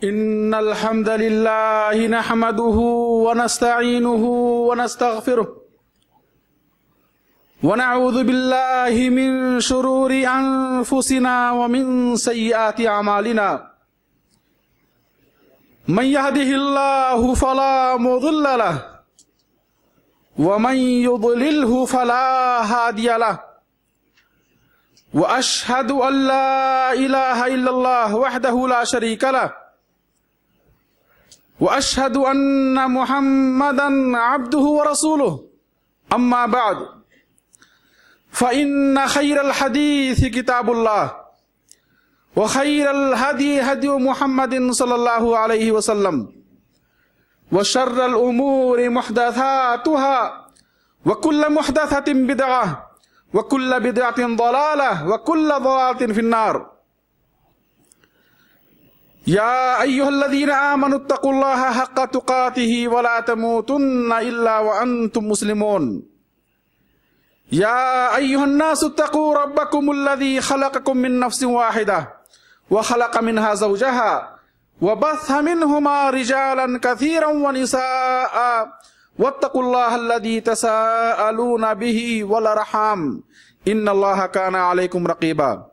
إن الحمد لله نحمده ونستعينه ونستغفره ونعوذ بالله من شرور أنفسنا ومن سيئات أعمالنا من يهده الله فلا مضل له ومن يضلله فلا هادي له وأشهد أن لا إله إلا الله وحده لا شريك له وأشهد أن محمدا عبده ورسوله أما بعد فإن خير الحديث كتاب الله وخير الهدي هدي محمد صلى الله عليه وسلم وشر الأمور محدثاتها وكل محدثة بدعة وكل بدعة ضلالة وكل ضلالة في النار يا أيها الذين آمنوا اتقوا الله حق تقاته ولا تموتن إلا وأنتم مسلمون يا أيها الناس اتقوا ربكم الذي خلقكم من نفس واحدة وخلق منها زوجها وبث منهما رجالا كثيرا ونساء واتقوا الله الذي تساءلون به والأرحام إن الله كان عليكم رقيبا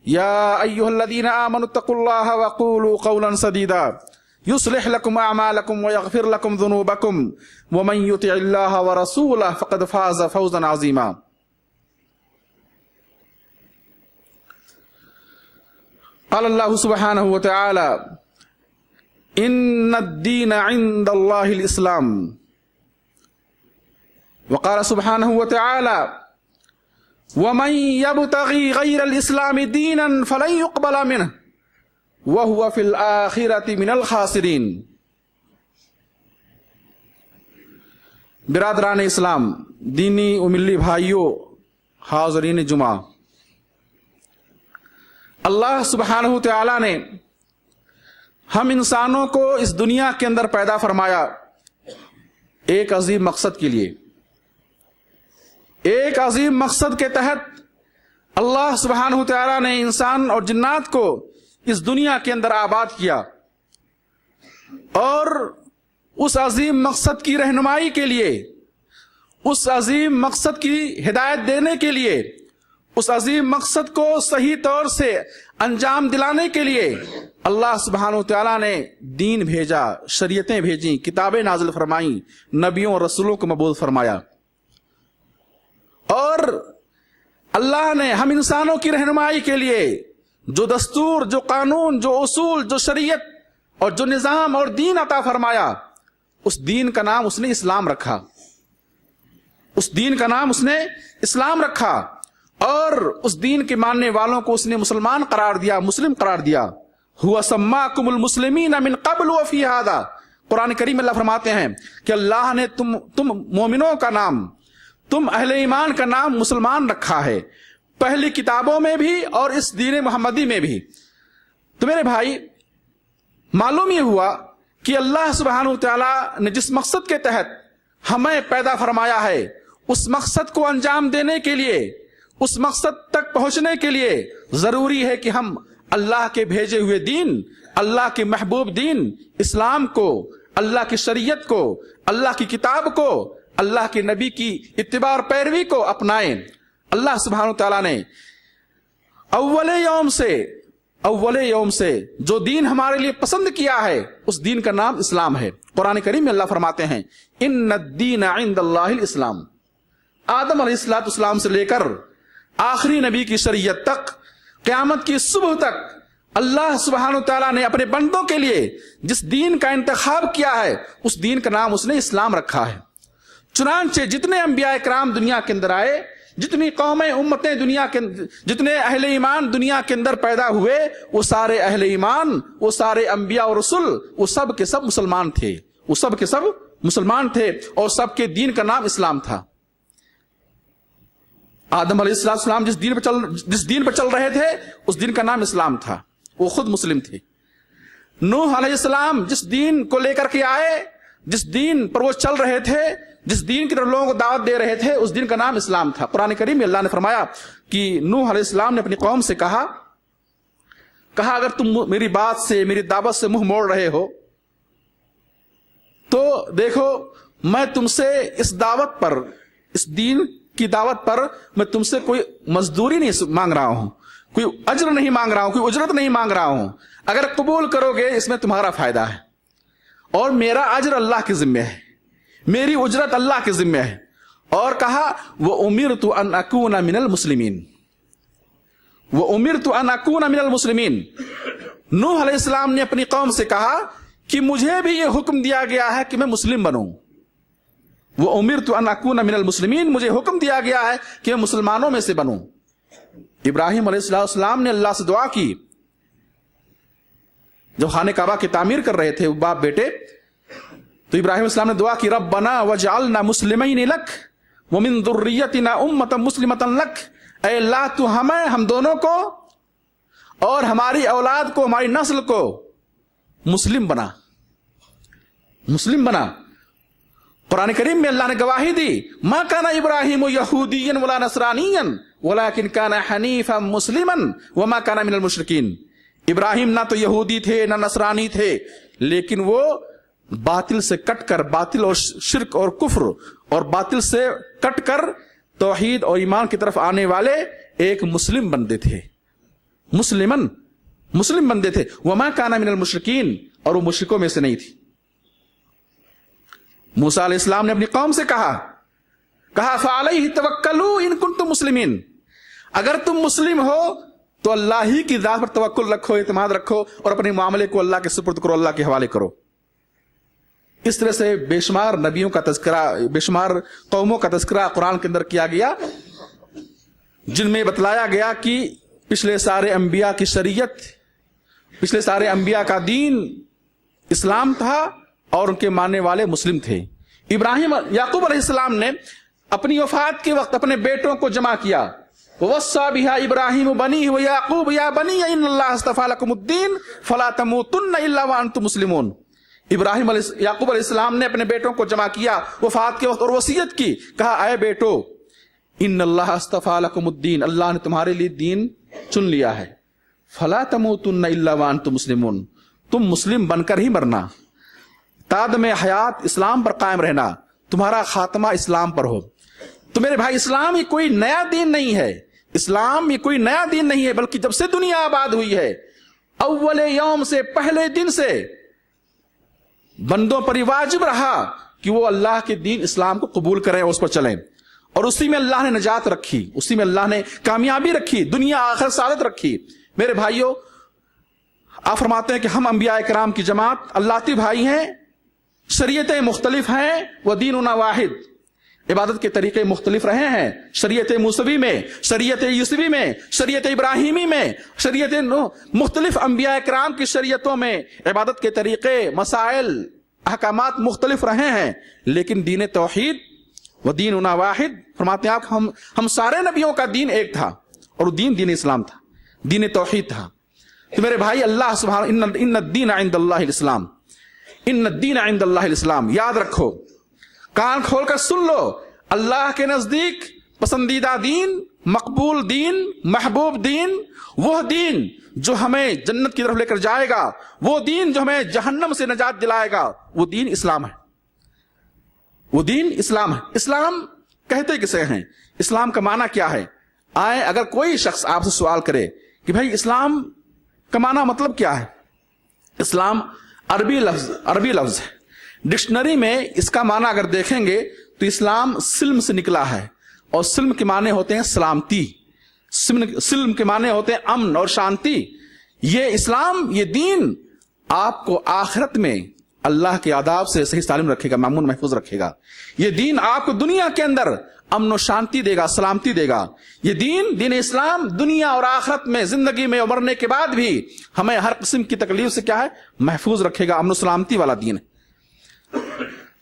يا أيها الذين آمنوا اتقوا الله وقولوا قولا سديدا يصلح لكم أعمالكم ويغفر لكم ذنوبكم ومن يطع الله ورسوله فقد فاز فوزا عظيما قال الله سبحانه وتعالى إن الدين عند الله الإسلام وقال سبحانه وتعالى ومن يبتغي غير الإسلام دينا فلن يقبل منه وهو في الآخرة من الخاسرين برادران اسلام، دینی و ملی بھائیوں، حاضرین جمعہ، اللہ سبحانہ تعالیٰ نے ہم انسانوں کو اس دنیا کے اندر پیدا فرمایا ایک عظیم مقصد کے لیے۔ ایک عظیم مقصد کے تحت اللہ سبحانہ تعالیٰ نے انسان اور جنات کو اس دنیا کے اندر آباد کیا، اور اس عظیم مقصد کی رہنمائی کے لیے، اس عظیم مقصد کی ہدایت دینے کے لیے، اس عظیم مقصد کو صحیح طور سے انجام دلانے کے لیے اللہ سبحانہ تعالیٰ نے دین بھیجا، شریعتیں بھیجیں، کتابیں نازل فرمائیں، نبیوں اور رسولوں کو مبعوث فرمایا۔ اور اللہ نے ہم انسانوں کی رہنمائی کے لیے جو دستور، جو قانون، جو اصول، جو شریعت اور جو نظام اور دین عطا فرمایا، اس دین کا نام اس نے اسلام رکھا۔ اس دین کا نام اس نے اسلام رکھا، اور اس دین کے ماننے والوں کو اس نے مسلمان قرار دیا، مسلم قرار دیا۔ هو سماکم المسلمین من قبل وفی ھذا، قرآن کریم اللہ فرماتے ہیں کہ اللہ نے تم مومنوں کا نام، تم اہل ایمان کا نام مسلمان رکھا ہے، پہلی کتابوں میں بھی اور اس دین محمدی میں بھی۔ تو میرے بھائی، معلوم یہ ہوا کہ اللہ سبحانہ تعالیٰ نے جس مقصد کے تحت ہمیں پیدا فرمایا ہے، اس مقصد کو انجام دینے کے لیے، اس مقصد تک پہنچنے کے لیے ضروری ہے کہ ہم اللہ کے بھیجے ہوئے دین، اللہ کے محبوب دین اسلام کو، اللہ کی شریعت کو، اللہ کی کتاب کو، اللہ کے نبی کی اتباع اور پیروی کو اپنائیں۔ اللہ سبحانہ تعالیٰ نے اول یوم سے جو دین ہمارے لیے پسند کیا ہے، اس دین کا نام اسلام ہے۔ قرآن کریم میں اللہ فرماتے ہیں ان الدین عند اللہ الاسلام۔ آدم علیہ السلام سے لے کر آخری نبی کی شریعت تک، قیامت کی صبح تک، اللہ سبحانہ تعالیٰ نے اپنے بندوں کے لیے جس دین کا انتخاب کیا ہے، اس دین کا نام اس نے اسلام رکھا ہے۔ چنانچہ جتنے انبیاء کرام دنیا کے اندر آئے، جتنی قومیں، امتیں دنیا کے، جتنے اہل ایمان دنیا کے اندر پیدا ہوئے، وہ سارے اہل ایمان، وہ سارے انبیاء اور رسول، وہ سب کے سب مسلمان تھے، وہ سب کے سب مسلمان تھے، اور سب کے دین کا نام اسلام تھا۔ آدم علیہ السلام جس دین پر چل رہے تھے، اس دین کا نام اسلام تھا، وہ خود مسلم تھے۔ نوح علیہ السلام جس دین کو لے کر کے آئے، جس دین پر وہ چل رہے تھے، جس دین کی طرف لوگوں کو دعوت دے رہے تھے، اس دین کا نام اسلام تھا۔ قرآن کریم میں اللہ نے فرمایا کہ نوح علیہ السلام نے اپنی قوم سے کہا کہا اگر تم میری بات سے میری دعوت سے منہ موڑ رہے ہو تو دیکھو میں تم سے اس دعوت پر, اس دین کی دعوت پر میں تم سے کوئی مزدوری نہیں مانگ رہا ہوں, کوئی اجر نہیں مانگ رہا ہوں, کوئی اجرت نہیں مانگ رہا ہوں. اگر قبول کرو گے اس میں تمہارا فائدہ ہے, اور میرا اجر اللہ کے ذمہ ہے, میری اجرت اللہ کے ذمہ ہے. اور کہا وَأُمِرْتُ أَنْ أَكُونَ مِنَ الْمُسْلِمِينَ, وَأُمِرْتُ أَنْ أَكُونَ مِنَ الْمُسْلِمِينَ. نوح علیہ السلام نے اپنی قوم سے کہا کہ مجھے بھی یہ حکم دیا گیا ہے کہ میں مسلم بنوں. وَأُمِرْتُ أَنْ أَكُونَ مِنَ الْمُسْلِمِينَ, مجھے حکم دیا گیا ہے کہ میں مسلمانوں میں سے بنوں. ابراہیم علیہ السلام نے اللہ سے دعا کی جب خانہ کعبہ کی تعمیر کر رہے تھے باپ بیٹے, تو ابراہیم علیہ السلام نے دعا کی ربنا وجعلنا مسلمین لک ومن ذریتنا امۃ مسلمۃ لک, اے اللہ تو ہمیں, ہم دونوں کو اور ہماری اولاد کو, ہماری نسل کو مسلم بنا, مسلم بنا. قرآن کریم میں اللہ نے گواہی دی ما کان ابراہیم یہودیا ولا نصرانیا ولکن کان حنیفا مسلما وما کان من المشرکین. ابراہیم نہ تو یہودی تھے نہ نصرانی تھے, لیکن وہ باطل سے کٹ کر, باطل اور شرک اور کفر اور باطل سے کٹ کر توحید اور ایمان کی طرف آنے والے ایک مسلم بندے تھے, مسلم بندے تھے. وما کان من المشرکین, اور وہ مشرکوں میں سے نہیں تھی. موسیٰ علیہ السلام نے اپنی قوم سے کہا فعلیہ توکلوا ان کنتم مسلمین, اگر تم مسلم ہو تو اللہ ہی کی ذات پر توکل رکھو, اعتماد رکھو, اور اپنے معاملے کو اللہ کے سپرد کرو, اللہ کے حوالے کرو. اس طرح سے بے شمار نبیوں کا تذکرہ, بے شمار قوموں کا تذکرہ قرآن کے اندر کیا گیا, جن میں بتلایا گیا کہ پچھلے سارے انبیاء کی شریعت, پچھلے سارے انبیاء کا دین اسلام تھا اور ان کے ماننے والے مسلم تھے. یعقوب علیہ السلام نے اپنی وفات کے وقت اپنے بیٹوں کو جمع کیا, وَوَصَّى بِهَا إِبْرَاهِيمُ بَنِيهِ وَيَعْقُوبُ يَا بَنِيَّ إِنَّ اللَّهَ اصْطَفَىٰ لَكُمُ الدِّينَ فَلَا تَمُوتُنَّ إِلَّا وَأَنْتُمْ مُسْلِمُونَ. یعقوب علیہ السلام نے اپنے بیٹوں کو جمع کیا وفات کے وقت اور وصیت کی, کہا اے بیٹو ان اللہ اصطفیٰ لکم الدین, اللہ نے تمہارے لیے دین چن لیا ہے. فلا تموتن الا وانتم مسلمون, تم مسلم بن کر ہی مرنا, تادم حیات اسلام پر قائم رہنا, تمہارا خاتمہ اسلام پر ہو. تو میرے بھائی اسلام یہ کوئی نیا دین نہیں ہے, اسلام یہ کوئی نیا دین نہیں ہے, بلکہ جب سے دنیا آباد ہوئی ہے اول یوم سے, پہلے دن سے بندوں پر یہ واجب رہا کہ وہ اللہ کے دین اسلام کو قبول کریں, اس پر چلیں, اور اسی میں اللہ نے نجات رکھی, اسی میں اللہ نے کامیابی رکھی, دنیا آخر سعادت رکھی. میرے بھائیوں, آپ فرماتے ہیں کہ ہم انبیاء کرام کی جماعت اللہتی بھائی ہیں, شریعتیں مختلف ہیں, ودیننا واحد, عبادت کے طریقے مختلف رہے ہیں, شریعت موسوی میں, شریعت یوسفی میں, شریعت ابراہیمی میں, شریعت مختلف انبیاء کرام کی شریعتوں میں عبادت کے طریقے, مسائل, احکامات مختلف رہے ہیں, لیکن دین توحید و دیننا واحد, فرماتے ہیں آپ ہم سارے نبیوں کا دین ایک تھا, اور دین اسلام تھا, دین توحید تھا. تو میرے بھائی اللہ سبحانہ ان الدین عند اللہ الاسلام, ان الدین عند اللہ الاسلام, یاد رکھو, کان کھول کر سن لو, اللہ کے نزدیک پسندیدہ دین, مقبول دین, محبوب دین, وہ دین جو ہمیں جنت کی طرف لے کر جائے گا, وہ دین جو ہمیں جہنم سے نجات دلائے گا, وہ دین اسلام ہے, وہ دین اسلام ہے. اسلام کہتے کسے ہیں, اسلام کا معنی کیا ہے؟ آئے اگر کوئی شخص آپ سے سوال کرے کہ بھائی اسلام کا معنی مطلب کیا ہے, اسلام عربی لفظ ہے, ڈکشنری میں اس کا معنی اگر دیکھیں گے تو اسلام سلم سے نکلا ہے, اور سلم کے معنی ہوتے ہیں سلامتی, سلم کے معنی ہوتے ہیں امن اور شانتی. یہ اسلام, یہ دین آپ کو آخرت میں اللہ کے آداب سے صحیح سالم رکھے گا, مامون محفوظ رکھے گا. یہ دین آپ کو دنیا کے اندر امن و شانتی دے گا, سلامتی دے گا. یہ دین اسلام دنیا اور آخرت میں, زندگی میں اور مرنے کے بعد بھی ہمیں ہر قسم کی تکلیف سے کیا ہے, محفوظ رکھے گا, امن و سلامتی والا دین ہے.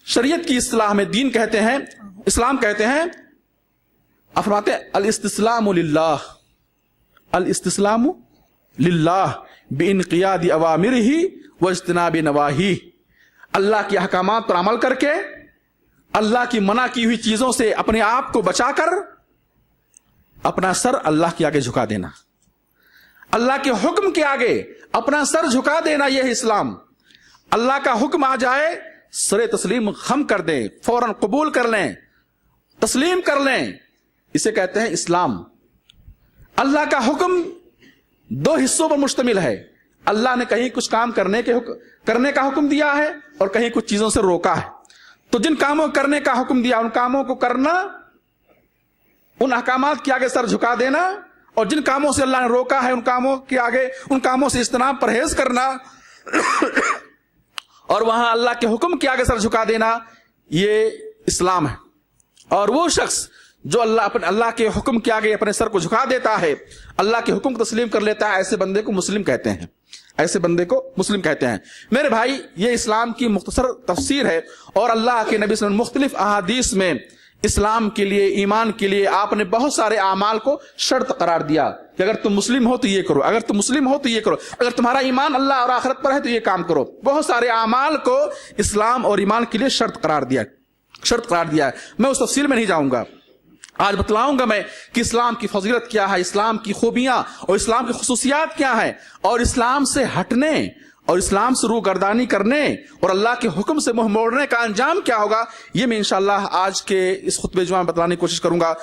شریعت کی اصطلاح میں دین کہتے ہیں, اسلام کہتے ہیں, فرماتے ہیں الاستسلام للہ, الاستسلام للہ بانقیاد اوامرہ واجتناب نواہیہ, اللہ کے احکامات پر عمل کر کے, اللہ کی منع کی ہوئی چیزوں سے اپنے آپ کو بچا کر اپنا سر اللہ کے آگے جھکا دینا. اللہ کے حکم کے آگے اپنا سر جھکا دینا، یہ ہے اسلام۔ اللہ کا حکم آ جائے سر تسلیم خم کر دیں، فوراً قبول کر لیں، تسلیم کر لیں، اسے کہتے ہیں اسلام۔ اللہ کا حکم دو حصوں پر مشتمل ہے۔ اللہ نے کہیں کچھ کام کرنے کا حکم دیا ہے اور کہیں کچھ چیزوں سے روکا ہے۔ تو جن کاموں کو کرنے کا حکم دیا ان کاموں کو کرنا، ان احکامات کے آگے سر جھکا دینا، اور جن کاموں سے اللہ نے روکا ہے ان کاموں کے آگے، ان کاموں سے اجتناب پرہیز کرنا اور وہاں اللہ کے حکم کے آگے سر جھکا دینا، یہ اسلام ہے۔ اور وہ شخص جو اللہ کے حکم کے آگے اپنے سر کو جھکا دیتا ہے، اللہ کے حکم کو تسلیم کر لیتا ہے، ایسے بندے کو مسلم کہتے ہیں، ایسے بندے کو مسلم کہتے ہیں۔ میرے بھائی، یہ اسلام کی مختصر تفسیر ہے، اور اللہ کے نبی صلی اللہ علیہ وسلم مختلف احادیث میں اسلام کے لیے، ایمان کے لیے آپ نے بہت سارے اعمال کو شرط قرار دیا کہ اگر تم مسلم ہو تو یہ کرو، اگر تم مسلم ہو تو یہ کرو، اگر تمہارا ایمان اللہ اور آخرت پر ہے تو یہ کام کرو۔ بہت سارے اعمال کو اسلام اور ایمان کے لیے شرط قرار دیا ہے۔ میں اس تفصیل میں نہیں جاؤں گا، آج بتلاؤں گا میں کہ اسلام کی فضیلت کیا ہے، اسلام کی خوبیاں اور اسلام کی خصوصیات کیا ہیں، اور اسلام سے ہٹنے اور اسلام سے روگردانی کرنے اور اللہ کے حکم سے منہ موڑنے کا انجام کیا ہوگا، یہ میں انشاءاللہ آج کے اس خطبہ جمعہ میں بتلانے کی کوشش کروں گا۔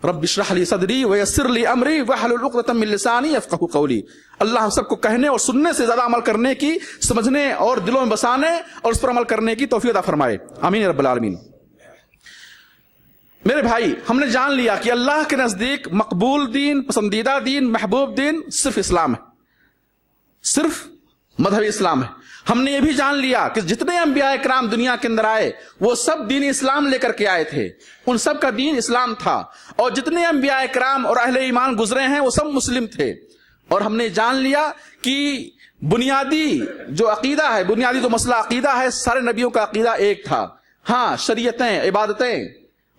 رب اشرح لی صدری ویسر لی امری واحلل عقدۃ من لسانی یفقهوا قولی۔ اللہ ہم سب کو کہنے اور سننے سے زیادہ عمل کرنے کی، سمجھنے اور دلوں میں بسانے اور اس پر عمل کرنے کی توفیق عطا فرمائے، آمین رب العالمین۔ میرے بھائی، ہم نے جان لیا کہ اللہ کے نزدیک مقبول دین، پسندیدہ دین، محبوب دین صرف اسلام ہے، صرف مذہب اسلام ہے۔ ہم نے یہ بھی جان لیا کہ جتنے انبیاء کرام دنیا کے اندر آئے وہ سب دین اسلام لے کر کے آئے تھے، ان سب کا دین اسلام تھا، اور جتنے انبیاء کرام اور اہل ایمان گزرے ہیں وہ سب مسلم تھے۔ اور ہم نے جان لیا کہ بنیادی جو عقیدہ ہے، بنیادی جو مسئلہ عقیدہ ہے، سارے نبیوں کا عقیدہ ایک تھا۔ ہاں، شریعتیں، عبادتیں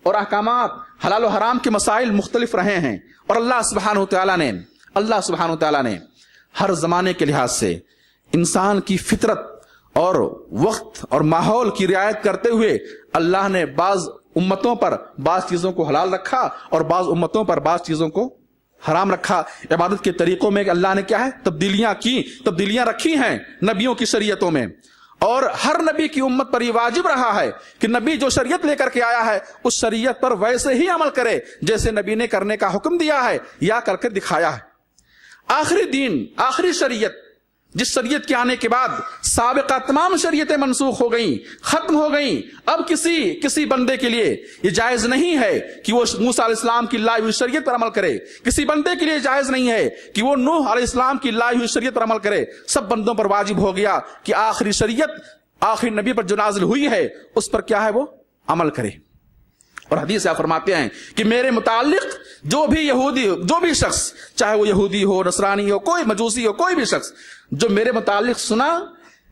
اور احکامات، حلال و حرام کے مسائل مختلف رہے ہیں، اور اللہ سبحانہ وتعالی نے ہر زمانے کے لحاظ سے انسان کی فطرت اور وقت اور ماحول کی رعایت کرتے ہوئے اللہ نے بعض امتوں پر بعض چیزوں کو حلال رکھا اور بعض امتوں پر بعض چیزوں کو حرام رکھا۔ عبادت کے طریقوں میں اللہ نے کیا ہے، تبدیلیاں رکھی ہیں نبیوں کی شریعتوں میں، اور ہر نبی کی امت پر یہ واجب رہا ہے کہ نبی جو شریعت لے کر کے آیا ہے اس شریعت پر ویسے ہی عمل کرے جیسے نبی نے کرنے کا حکم دیا ہے یا کر کے دکھایا ہے۔ آخری دین، آخری شریعت، جس شریعت کے آنے کے بعد سابقہ تمام شریعتیں منسوخ ہو گئیں، ختم ہو گئیں۔ اب کسی بندے کے لیے یہ جائز نہیں ہے کہ وہ موسیٰ علیہ السلام کی لائی ہوئی شریعت پر عمل کرے، کسی بندے کے لیے جائز نہیں ہے کہ وہ نوح علیہ السلام کی لائی ہوئی شریعت پر عمل کرے۔ سب بندوں پر واجب ہو گیا کہ آخری شریعت، آخری نبی پر جو نازل ہوئی ہے اس پر کیا ہے، وہ عمل کرے۔ اور حدیث آپ فرماتے ہیں کہ میرے متعلق جو بھی شخص، چاہے وہ یہودی ہو، نصرانی ہو، کوئی مجوسی ہو، کوئی بھی شخص جو میرے متعلق سنا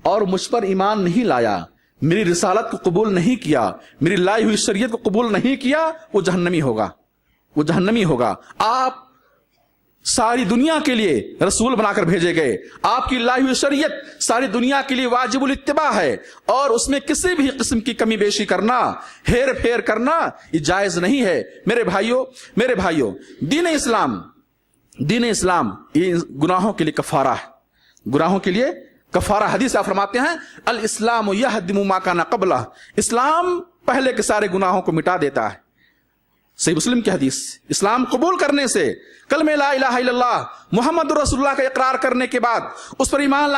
اور مجھ پر ایمان نہیں لایا، میری رسالت کو قبول نہیں کیا، میری لائی ہوئی شریعت کو قبول نہیں کیا، وہ جہنمی ہوگا۔ آپ ساری دنیا کے لیے رسول بنا کر بھیجے گئے، آپ کی لائی ہوئی شریعت ساری دنیا کے لیے واجب الاتباع ہے، اور اس میں کسی بھی قسم کی کمی بیشی کرنا، ہیر پھیر کرنا یہ جائز نہیں ہے۔ میرے بھائیوں، دین اسلام یہ گناہوں کے لیے کفارہ ہے، حدیث آپ فرماتے ہیں الاسلام یہدم ما کان قبلہ، اسلام پہلے کے سارے گناہوں کو مٹا دیتا ہے۔ صحیح مسلم کی حدیث، اسلام قبول کرنے سے، کلمہ لا الہ الا اللہ محمد رسول اللہ کا اقرار کرنے کے بعد، اس پر ایمان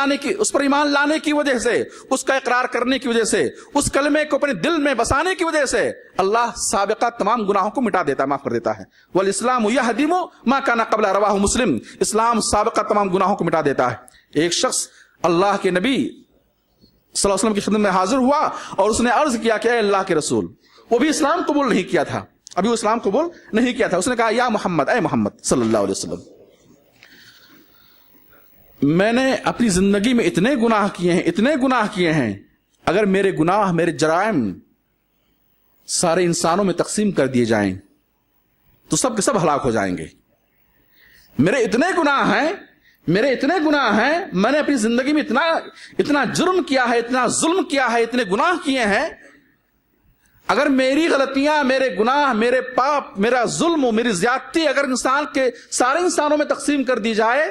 لانے کی وجہ سے، اس کا اقرار کرنے کی وجہ سے، اس کلمے کو اپنے دل میں بسانے کی وجہ سے اللہ سابقہ تمام گناہوں کو مٹا دیتا ہے، معاف کر دیتا ہے۔ والاسلام یہدم ما کان قبلہ، رواہ مسلم، اسلام سابقہ تمام گناہوں کو مٹا دیتا ہے۔ ایک شخص اللہ کے نبی صلی اللہ علیہ وسلم کی خدمت میں حاضر ہوا اور اس نے عرض کیا کہ اے اللہ کے رسول، وہ بھی اسلام قبول نہیں کیا تھا، اس نے کہا یا محمد، اے محمد صلی اللہ علیہ وسلم، میں نے اپنی زندگی میں اتنے گناہ کیے ہیں، اگر میرے گناہ، میرے جرائم سارے انسانوں میں تقسیم کر دیے جائیں تو سب کے سب ہلاک ہو جائیں گے۔ میرے اتنے گناہ ہیں، میں نے اپنی زندگی میں اتنا جرم کیا ہے، اتنا ظلم کیا ہے، اتنے گناہ کیے ہیں، اگر میری غلطیاں، میرے گناہ، میرے پاپ، میرا ظلم و میری زیادتی اگر سارے انسانوں میں تقسیم کر دی جائے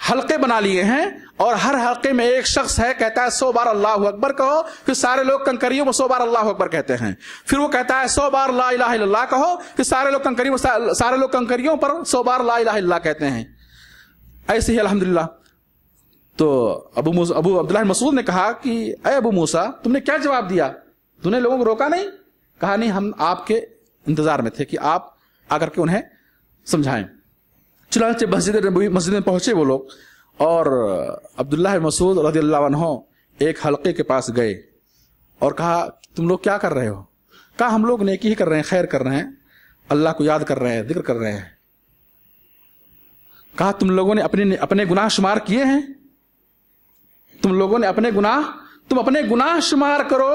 حلقے بنا لیے ہیں اور ہر حلقے میں ایک شخص ہے, کہتا ہے 100 بار اللہ اکبر کہو, پھر سارے لوگ کنکریوں میں 100 بار اللہ اکبر کہتے ہیں, پھر وہ کہتا ہے 100 بار لا الہ الا اللہ کہو, پھر سارے لوگ کنکریوں پر 100 بار لا الہ الا اللہ کہتے ہیں. ایسے ہی الحمدللہ. تو ابو عبداللہ مسعود نے کہا کہ اے ابو موسیٰ, تم نے کیا جواب دیا؟ تم نے لوگوں کو روکا نہیں؟ کہا نہیں, ہم آپ کے انتظار میں تھے کہ آپ آ کر کے انہیں سمجھائیں. چنانچہ مسجد میں پہنچے وہ لوگ, اور عبداللہ مسعود رضی اللہ عنہ ایک حلقے کے پاس گئے اور کہا تم لوگ کیا کر رہے ہو؟ کہا ہم لوگ نیکی ہی کر رہے ہیں, خیر کر رہے ہیں, اللہ کو یاد کر رہے ہیں, ذکر کر رہے ہیں. کہا تم لوگوں نے اپنے گناہ شمار کیے ہیں؟ تم لوگوں نے تم اپنے گناہ شمار کرو,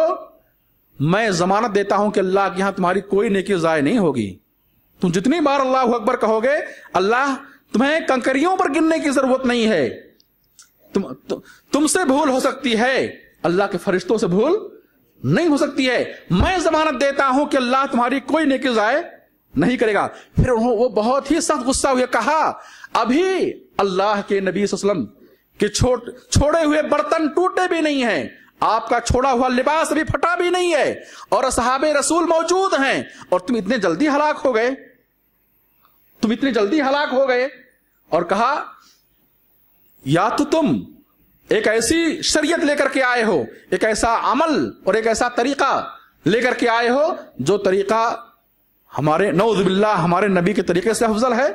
میں ضمانت دیتا ہوں کہ اللہ کے یہاں تمہاری کوئی نیکی ضائع نہیں ہوگی. تم جتنی بار اللہ اکبر کہو گے, اللہ تمہیں کنکریوں پر گننے کی ضرورت نہیں ہے. تم سے بھول ہو سکتی ہے, اللہ کے فرشتوں سے بھول نہیں ہو سکتی ہے. میں ضمانت دیتا ہوں کہ اللہ تمہاری کوئی نیکی ضائع نہیں کرے گا. پھر وہ بہت ہی سخت غصہ ہوئے, کہا ابھی اللہ کے نبی صلی اللہ علیہ وسلم کہ چھوڑے ہوئے برتن ٹوٹے بھی نہیں ہیں, آپ کا چھوڑا ہوا لباس بھی پھٹا بھی نہیں ہے, اور اصحاب رسول موجود ہیں, اور تم اتنے جلدی ہلاک ہو گئے, اور کہا یا تو تم ایک ایسی شریعت لے کر کے آئے ہو, ایک ایسا عمل اور ایک ایسا طریقہ لے کر کے آئے ہو جو طریقہ ہمارے نعوذ باللہ ہمارے نبی کے طریقے سے افضل ہے,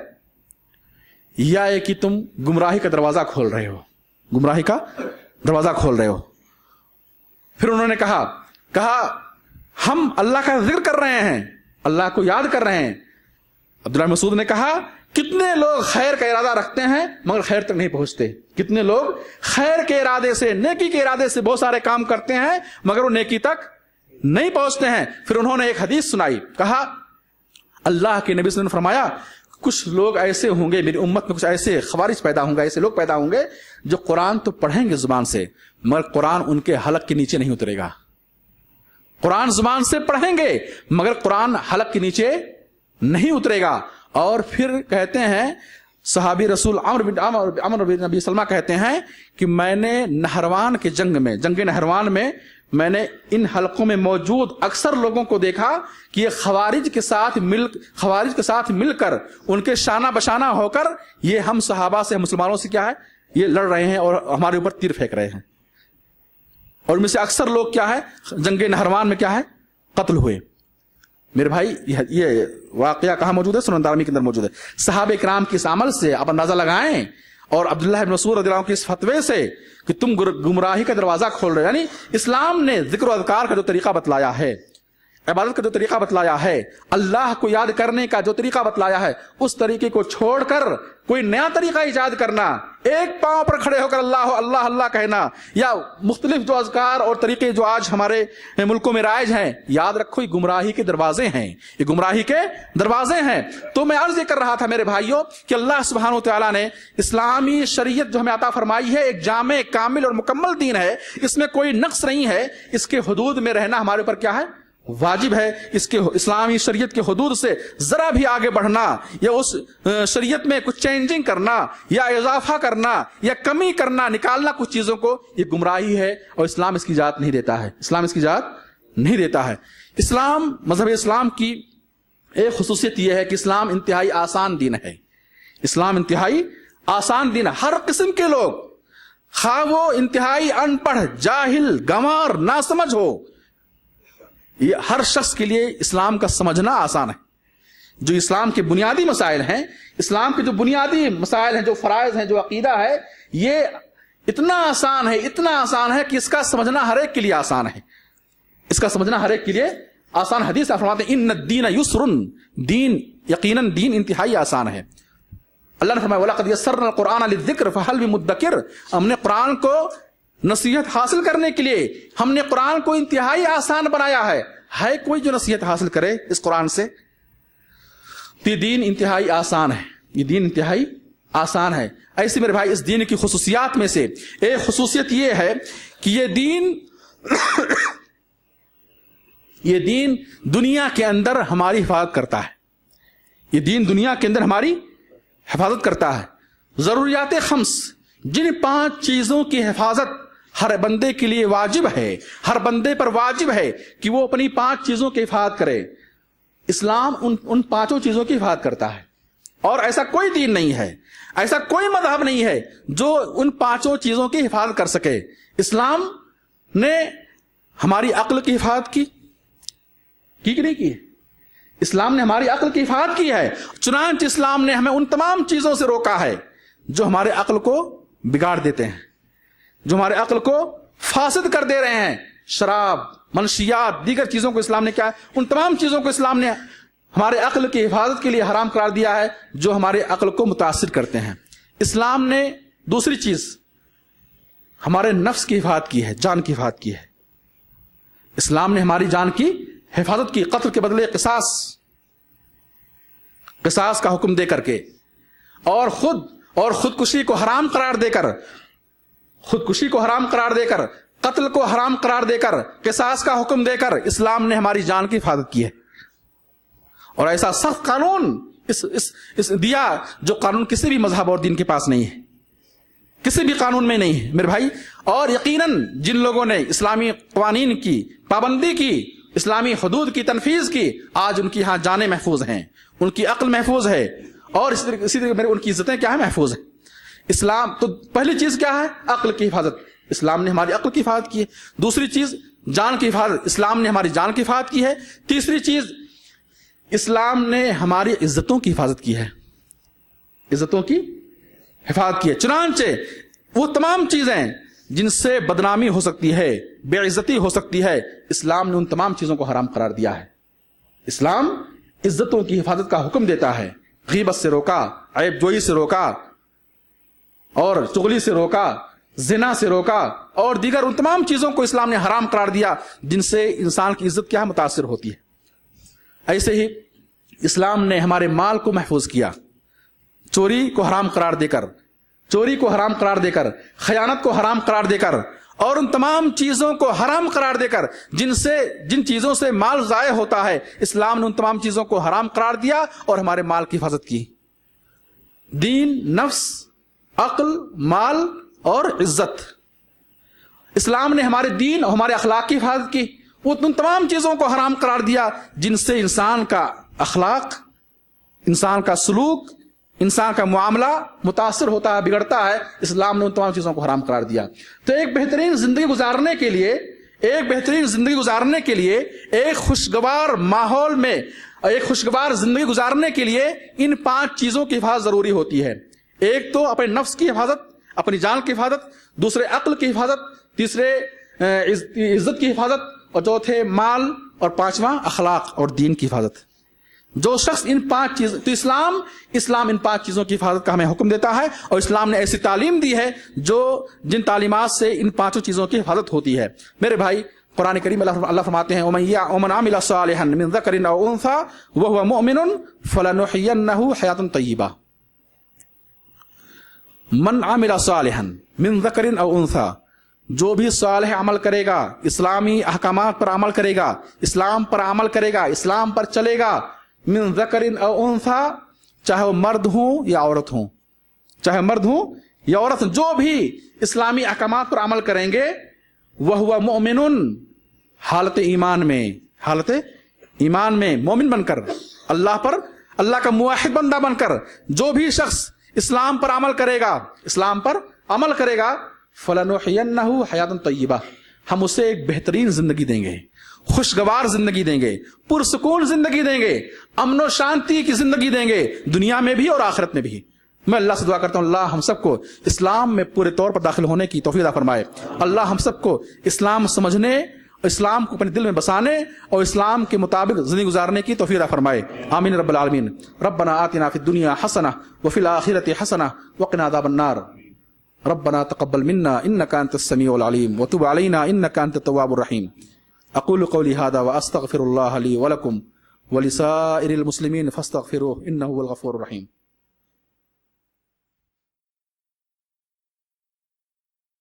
یا ہے کہ تم گمراہی کا دروازہ کھول رہے ہو. پھر انہوں نے کہا ہم اللہ کا ذکر کر رہے ہیں, اللہ کو یاد کر رہے ہیں. عبداللہ مسعود نے کہا کتنے لوگ خیر کا ارادہ رکھتے ہیں مگر خیر تک نہیں پہنچتے. کتنے لوگ خیر کے ارادے سے, نیکی کے ارادے سے بہت سارے کام کرتے ہیں مگر وہ نیکی تک نہیں پہنچتے ہیں. پھر انہوں نے ایک حدیث سنائی, کہا اللہ کے نبی صلی اللہ علیہ وسلم نے فرمایا کچھ لوگ ایسے ہوں گے میری امت میں, کچھ ایسے خوارج پیدا ہوں گے, ایسے لوگ پیدا ہوں گے جو قرآن تو پڑھیں گے زبان سے مگر قرآن ان کے حلق کے نیچے نہیں اترے گا. قرآن زبان سے پڑھیں گے مگر قرآن حلق کے نیچے نہیں اترے گا. اور پھر کہتے ہیں صحابی رسول عمر بن نبی سلمہ کہتے ہیں کہ میں نے نہروان کے جنگ نہروان میں میں نے ان حلقوں میں موجود اکثر لوگوں کو دیکھا کہ یہ خوارج کے ساتھ مل کر ان کے شانہ بشانہ ہو کر یہ ہم صحابہ سے, مسلمانوں سے کیا ہے, یہ لڑ رہے ہیں اور ہمارے اوپر تیر پھینک رہے ہیں. اور ان میں سے اکثر لوگ کیا ہے, جنگ نہروان میں کیا ہے, قتل ہوئے. میرے بھائی یہ واقعہ کہاں موجود ہے؟ سنن دارمی کے اندر موجود ہے. صحابہ کرام کے اس عمل سے آپ اندازہ لگائیں, اور عبداللہ بن مسعود رضی اللہ عنہ کے اس فتوے سے کہ تم گمراہی کا دروازہ کھول رہے, یعنی اسلام نے ذکر و اذکار کا جو طریقہ بتلایا ہے, عبادت کا جو طریقہ بتلایا ہے, اللہ کو یاد کرنے کا جو طریقہ بتلایا ہے, اس طریقے کو چھوڑ کر کوئی نیا طریقہ ایجاد کرنا, ایک پاؤں پر کھڑے ہو کر اللہ اللہ اللہ کہنا, یا مختلف جو اذکار اور طریقے جو آج ہمارے ملکوں میں رائج ہیں, یاد رکھو یہ گمراہی کے دروازے ہیں, یہ گمراہی کے دروازے ہیں. تو میں عرض یہ کر رہا تھا میرے بھائیوں کہ اللہ سبحانہ و تعالیٰ نے اسلامی شریعت جو ہمیں عطا فرمائی ہے ایک جامع کامل اور مکمل دین ہے, اس میں کوئی نقص نہیں ہے. اس کے حدود میں رہنا ہمارے اوپر کیا ہے, واجب ہے. اس کے اسلامی شریعت کے حدود سے ذرا بھی آگے بڑھنا یا اس شریعت میں کچھ چینجنگ کرنا یا اضافہ کرنا یا کمی کرنا, نکالنا کچھ چیزوں کو, یہ گمراہی ہے اور اسلام اس کی اجازت نہیں دیتا ہے. اسلام مذہب اسلام کی ایک خصوصیت یہ ہے کہ اسلام انتہائی آسان دین ہے. اسلام انتہائی آسان دین ہے. ہر قسم کے لوگ, خواہ وہ انتہائی ان پڑھ, جاہل, گنوار, ناسمجھ ہو, یہ ہر شخص کے لیے اسلام کا سمجھنا آسان ہے. جو اسلام کے بنیادی مسائل ہیں, اسلام کے جو بنیادی مسائل ہیں, جو فرائض ہیں, جو عقیدہ ہے, یہ اتنا آسان ہے کہ اس کا سمجھنا ہر ایک کے لیے آسان ہے. حدیث فرماتے ہیں ان الدین یسر, دین یقیناً دین انتہائی آسان ہے. اللہ نے فرمایا وَلَقَدْ يَسَّرْنَا الْقُرْآنَ لِلذِّكْرِ فَهَلْ مِن مُدَّكِرٍ, ہم نے قرآن کو نصیحت حاصل کرنے کے لیے ہم نے قرآن کو انتہائی آسان بنایا ہے. ہے کوئی جو نصیحت حاصل کرے اس قرآن سے؟ یہ دین انتہائی آسان ہے. ایسے میرے بھائی اس دین کی خصوصیات میں سے ایک خصوصیت یہ ہے کہ یہ دین دنیا کے اندر ہماری حفاظت کرتا ہے. ضروریات خمس، جن 5 چیزوں کی حفاظت ہر بندے کے لیے واجب ہے، ہر بندے پر واجب ہے کہ وہ اپنی 5 چیزوں کی حفاظت کرے۔ اسلام ان 5 چیزوں کی حفاظت کرتا ہے، اور ایسا کوئی دین نہیں ہے، ایسا کوئی مذہب نہیں ہے جو ان 5 چیزوں کی حفاظت کر سکے۔ اسلام نے ہماری عقل کی حفاظت کی کہ نہیں کی؟ اسلام نے ہماری عقل کی حفاظت کی ہے، چنانچہ اسلام نے ہمیں ان تمام چیزوں سے روکا ہے جو ہمارے عقل کو بگاڑ دیتے ہیں، جو ہمارے عقل کو فاسد کر دے رہے ہیں۔ شراب، منشیات، دیگر چیزوں کو اسلام نے کیا ہے؟ ان تمام چیزوں کو اسلام نے ہمارے عقل کی حفاظت کے لیے حرام قرار دیا ہے جو ہمارے عقل کو متاثر کرتے ہیں۔ اسلام نے دوسری چیز ہمارے نفس کی حفاظت کی ہے، جان کی حفاظت کی ہے۔ اسلام نے ہماری جان کی حفاظت کی، قتل کے بدلے قصاص کا حکم دے کر کے، اور خودکشی کو حرام قرار دے کر، خودکشی کو حرام قرار دے کر، قتل کو حرام قرار دے کر، قصاص کا حکم دے کر اسلام نے ہماری جان کی حفاظت کی ہے۔ اور ایسا سخت قانون اس دیا جو قانون کسی بھی مذہب اور دین کے پاس نہیں ہے، کسی بھی قانون میں نہیں ہے میرے بھائی۔ اور یقیناً جن لوگوں نے اسلامی قوانین کی پابندی کی، اسلامی حدود کی تنفیذ کی، آج ان کی یہاں جانیں محفوظ ہیں، ان کی عقل محفوظ ہے، اور اسی طرح ان کی عزتیں کیا ہے؟ محفوظ ہیں۔ اسلام تو پہلی چیز کیا ہے؟ عقل کی حفاظت، اسلام نے ہماری عقل کی حفاظت کی ہے۔ دوسری چیز جان کی حفاظت، اسلام نے ہماری جان کی حفاظت کی ہے۔ تیسری چیز اسلام نے ہماری عزتوں کی حفاظت کی ہے، عزتوں کی حفاظت کی ہے۔ چنانچہ وہ تمام چیزیں جن سے بدنامی ہو سکتی ہے، بے عزتی ہو سکتی ہے، اسلام نے ان تمام چیزوں کو حرام قرار دیا ہے۔ اسلام عزتوں کی حفاظت کا حکم دیتا ہے، غیبت سے روکا، عیب جوئی سے روکا، اور چغلی سے روکا، زنا سے روکا، اور دیگر ان تمام چیزوں کو اسلام نے حرام قرار دیا جن سے انسان کی عزت کیا متاثر ہوتی ہے۔ ایسے ہی اسلام نے ہمارے مال کو محفوظ کیا، چوری کو حرام قرار دے کر، خیانت کو حرام قرار دے کر، اور ان تمام چیزوں کو حرام قرار دے کر جن چیزوں سے مال ضائع ہوتا ہے، اسلام نے ان تمام چیزوں کو حرام قرار دیا اور ہمارے مال کی حفاظت کی۔ دین، نفس، عقل، مال اور عزت، اسلام نے ہمارے دین اور ہمارے اخلاق کی حفاظت کی۔ وہ ان تمام چیزوں کو حرام قرار دیا جن سے انسان کا اخلاق، انسان کا سلوک، انسان کا معاملہ متاثر ہوتا ہے، بگڑتا ہے۔ اسلام نے ان تمام چیزوں کو حرام قرار دیا۔ تو ایک بہترین زندگی گزارنے کے لیے ایک خوشگوار ماحول میں، ایک خوشگوار زندگی گزارنے کے لیے ان 5 چیزوں کی حفاظت ضروری ہوتی ہے۔ ایک تو اپنے نفس کی حفاظت، اپنی جان کی حفاظت، دوسرے عقل کی حفاظت، تیسرے عزت کی حفاظت، اور چوتھے مال، اور 5واں اخلاق اور دین کی حفاظت۔ جو شخص ان 5 چیزوں، تو اسلام ان 5 چیزوں کی حفاظت کا ہمیں حکم دیتا ہے، اور اسلام نے ایسی تعلیم دی ہے جن تعلیمات سے ان 5 چیزوں کی حفاظت ہوتی ہے۔ میرے بھائی، قرآن کریم اللہ فرماتے ہیں وَمَنْ عَمِلَ صَالِحًا مِنْ ذَكَرٍ أَوْ أُنْثَىٰ وَهُوَ مُؤْمِنٌ فَلَنُحْيِيَنَّهُ حَيَاةً طَيِّبَةً۔ من عمل صالحا من ذکر او انثیٰ، جو بھی صالح عمل کرے گا، اسلامی احکامات پر عمل کرے گا، اسلام پر عمل کرے گا، اسلام پر چلے گا، من ذکر او انثیٰ، چاہے وہ مرد ہوں یا عورت ہوں، جو بھی اسلامی احکامات پر عمل کریں گے، وَهُوَ مُؤْمِنٌ، حالت ایمان میں مومن بن کر، اللہ کا موحد بندہ بن کر، جو بھی شخص اسلام پر عمل کرے گا، فَلَنُحْيِيَنَّهُ حَيَاةً طَيِّبَةً، ہم اسے ایک بہترین زندگی دیں گے، خوشگوار زندگی دیں گے، پرسکون زندگی دیں گے، امن و شانتی کی زندگی دیں گے، دنیا میں بھی اور آخرت میں بھی۔ میں اللہ سے دعا کرتا ہوں اللہ ہم سب کو اسلام میں پورے طور پر داخل ہونے کی توفیق عطا فرمائے۔ اللہ ہم سب کو اسلام سمجھنے، اسلام کو اپنے دل میں بسانے اور اسلام کے مطابق زندگی گزارنے کی توفیق عطا فرمائے۔ آمین رب العالمین۔ ربنا آتنا فی الدنیا حسنہ وفی الآخرۃ حسنہ وقنا عذاب النار۔ ربنا تقبل منا انک انت السمیع العلیم وتب علینا انک انت التواب الرحیم۔ اقول قولی ھذا واستغفر اللہ لی ولکم ولسائر المسلمین فاستغفروہ انہ هو الغفور الرحیم۔